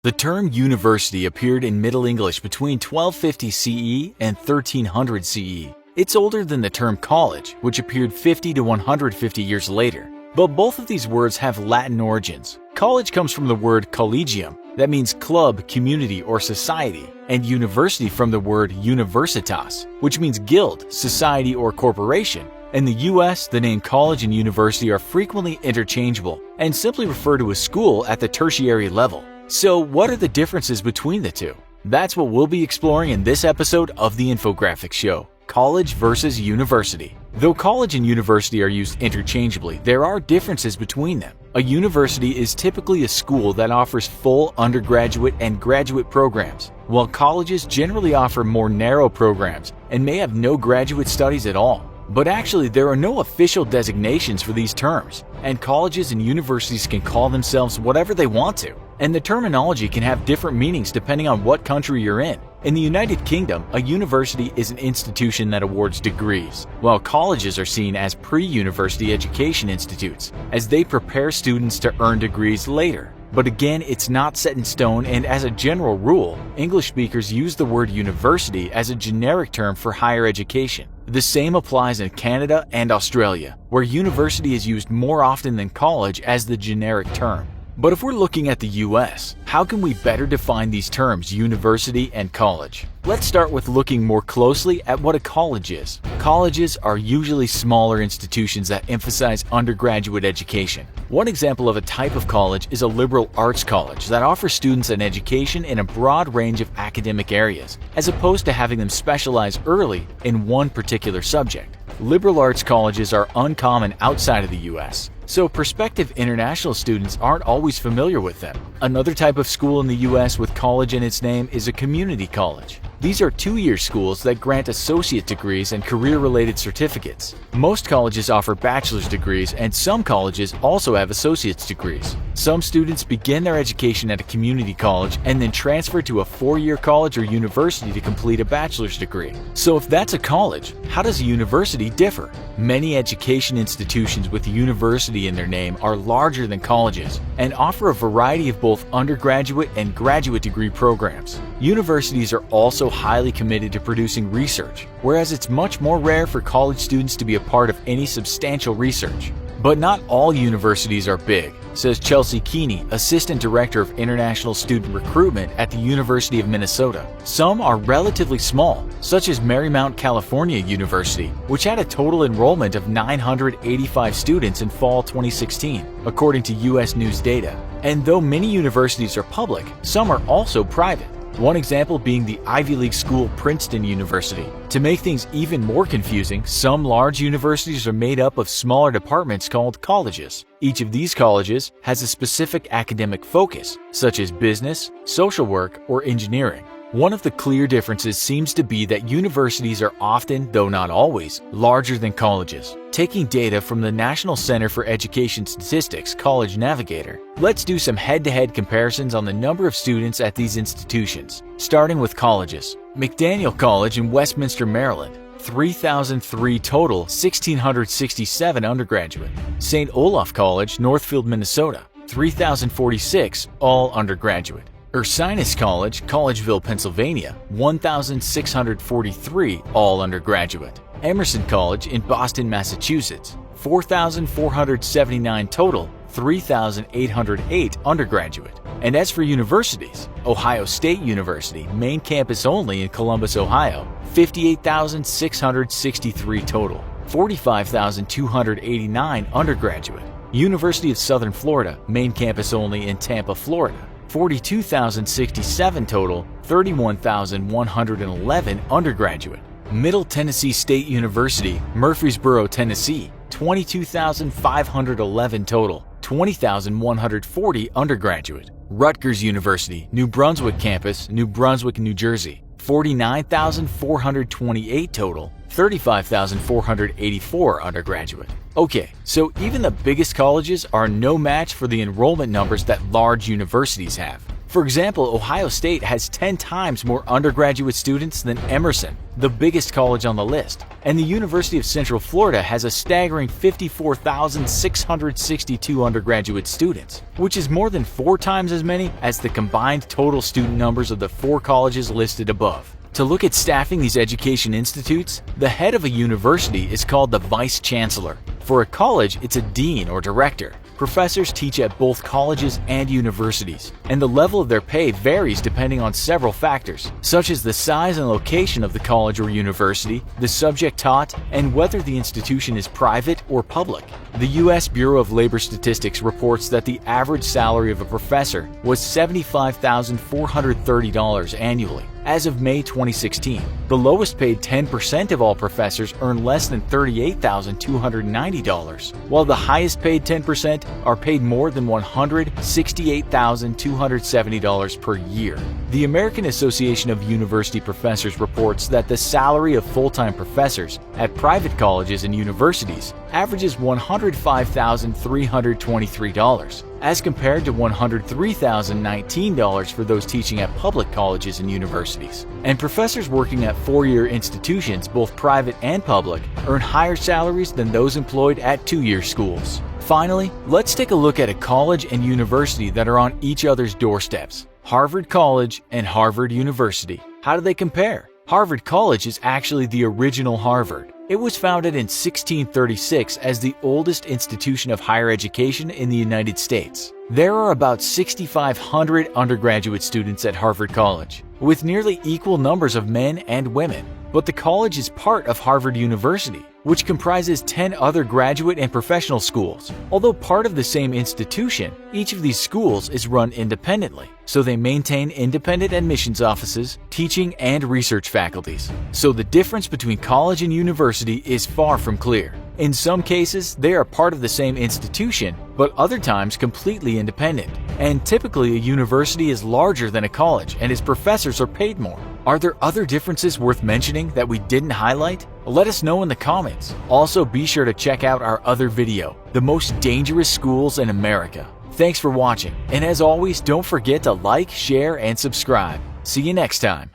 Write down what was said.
The term university appeared in Middle English between 1250 CE and 1300 CE. It's older than the term college, which appeared 50 to 150 years later. But both of these words have Latin origins. College comes from the word collegium, that means club, community, or society, and university from the word universitas, which means guild, society, or corporation. In the US, the name college and university are frequently interchangeable and simply refer to a school at the tertiary level. So what are the differences between the two? That's what we'll be exploring in this episode of the Infographics Show, College versus University. Though college and university are used interchangeably, there are differences between them. A university is typically a school that offers full undergraduate and graduate programs, while colleges generally offer more narrow programs and may have no graduate studies at all. But actually, there are no official designations for these terms, and colleges and universities can call themselves whatever they want to. And the terminology can have different meanings depending on what country you're in. In the United Kingdom, a university is an institution that awards degrees, while colleges are seen as pre-university education institutes, as they prepare students to earn degrees later. But again, it's not set in stone, and as a general rule, English speakers use the word university as a generic term for higher education. The same applies in Canada and Australia, where university is used more often than college as the generic term. But if we're looking at the US, how can we better define these terms, university and college? Let's start with looking more closely at what a college is. Colleges are usually smaller institutions that emphasize undergraduate education. One example of a type of college is a liberal arts college that offers students an education in a broad range of academic areas, as opposed to having them specialize early in one particular subject. Liberal arts colleges are uncommon outside of the US, so prospective international students aren't always familiar with them. Another type of school in the US with college in its name is a community college. These are two-year schools that grant associate degrees and career-related certificates. Most colleges offer bachelor's degrees, and some colleges also have associate's degrees. Some students begin their education at a community college and then transfer to a four-year college or university to complete a bachelor's degree. So if that's a college, how does a university differ? Many education institutions with university in their name are larger than colleges and offer a variety of both undergraduate and graduate degree programs. Universities are also highly committed to producing research, whereas it's much more rare for college students to be a part of any substantial research. But not all universities are big, says Chelsea Keeney, Assistant Director of International Student Recruitment at the University of Minnesota. Some are relatively small, such as Marymount California University, which had a total enrollment of 985 students in fall 2016, according to U.S. News data. And though many universities are public, some are also private. One example being the Ivy League school Princeton University. To make things even more confusing, some large universities are made up of smaller departments called colleges. Each of these colleges has a specific academic focus, such as business, social work, or engineering. One of the clear differences seems to be that universities are often, though not always, larger than colleges. Taking data from the National Center for Education Statistics College Navigator, let's do some head-to-head comparisons on the number of students at these institutions, starting with colleges. McDaniel College in Westminster, Maryland, 3,003 total, 1,667 undergraduate. St. Olaf College, Northfield, Minnesota, 3,046, all undergraduate. Ursinus College, Collegeville, Pennsylvania, 1,643, all undergraduate. Emerson College in Boston, Massachusetts, 4,479 total, 3,808 undergraduate. And as for universities, Ohio State University, main campus only in Columbus, Ohio, 58,663 total, 45,289 undergraduate. University of Southern Florida, main campus only in Tampa, Florida, 42,067 total, 31,111 undergraduate. Middle Tennessee State University, Murfreesboro, Tennessee, 22,511 total, 20,140 undergraduate. Rutgers University, New Brunswick Campus, New Brunswick, New Jersey, 49,428 total, 35,484 undergraduate. Okay, so even the biggest colleges are no match for the enrollment numbers that large universities have. For example, Ohio State has 10 times more undergraduate students than Emerson, the biggest college on the list, and the University of Central Florida has a staggering 54,662 undergraduate students, which is more than 4 times as many as the combined total student numbers of the 4 colleges listed above. To look at staffing these education institutes, the head of a university is called the vice chancellor. For a college, it's a dean or director. Professors teach at both colleges and universities, and the level of their pay varies depending on several factors, such as the size and location of the college or university, the subject taught, and whether the institution is private or public. The U.S. Bureau of Labor Statistics reports that the average salary of a professor was $75,430 annually. As of May 2016, the lowest paid 10% of all professors earn less than $38,290, while the highest paid 10% are paid more than $168,270 per year. The American Association of University Professors reports that the salary of full-time professors at private colleges and universities averages $105,323, as compared to $103,019 for those teaching at public colleges and universities. And professors working at 4-year institutions, both private and public, earn higher salaries than those employed at 2-year schools. Finally, let's take a look at a college and university that are on each other's doorsteps: Harvard College and Harvard University. How do they compare? Harvard College is actually the original Harvard. It was founded in 1636 as the oldest institution of higher education in the United States. There are about 6,500 undergraduate students at Harvard College, with nearly equal numbers of men and women. But the college is part of Harvard University, which comprises 10 other graduate and professional schools. Although part of the same institution, each of these schools is run independently, so they maintain independent admissions offices, teaching and research faculties. So the difference between college and university is far from clear. In some cases, they are part of the same institution, but other times completely independent. And typically a university is larger than a college and its professors are paid more. Are there other differences worth mentioning that we didn't highlight? Let us know in the comments. Also, be sure to check out our other video, The Most Dangerous Schools in America. Thanks for watching, and as always, don't forget to like, share, and subscribe. See you next time.